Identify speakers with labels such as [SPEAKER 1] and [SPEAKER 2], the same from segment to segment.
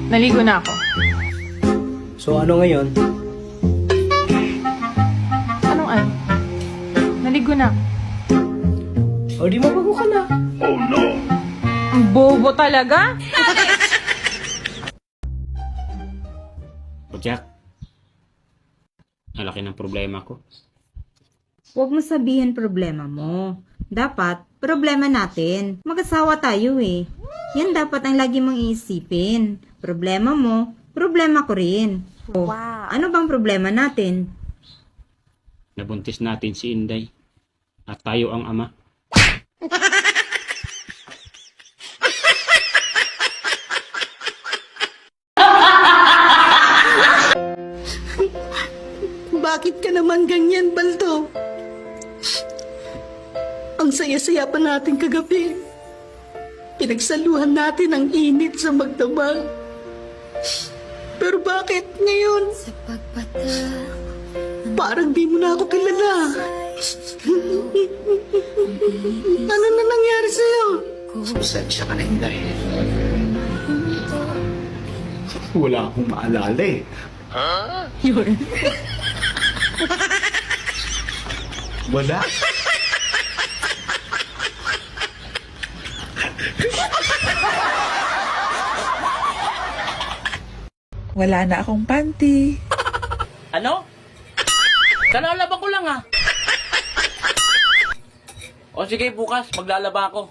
[SPEAKER 1] Naligo na ako.
[SPEAKER 2] So ano ngayon?
[SPEAKER 1] Anong ano? Naligo na ako.
[SPEAKER 2] O di mabago ka na.
[SPEAKER 1] Ang bobo talaga?
[SPEAKER 3] O Jack, ang laki ng problema ko.
[SPEAKER 4] Huwag mo sabihin problema mo. Dapat, problema natin. Mag-asawa tayo eh. Yan dapat ang lagi mong iisipin. Problema mo, problema ko rin. O, ano bang problema natin?
[SPEAKER 3] Nabuntis natin si Inday at tayo ang ama.
[SPEAKER 5] Bakit ka naman ganyan, Baldo? Ang saya-saya pa natin kagabi. Pinagsaluhan natin ang init sa magdamag. Pero bakit ngayon? Parang di mo na ako kilala. Ano na nangyari sa'yo?
[SPEAKER 6] Pasensya ka na, Inday. Wala akong maalala eh. Wala.
[SPEAKER 7] Wala na akong panty.
[SPEAKER 8] Ano? Kalalaba ko lang ah. O sige, bukas maglalaba ako.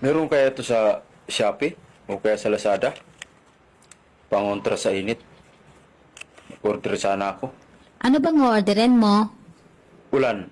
[SPEAKER 9] Meron kaya ito sa Shopee o kaya sa Lazada? Pangontra sa init. Order sana ako.
[SPEAKER 10] Ano bang orderin mo?
[SPEAKER 9] Ulan.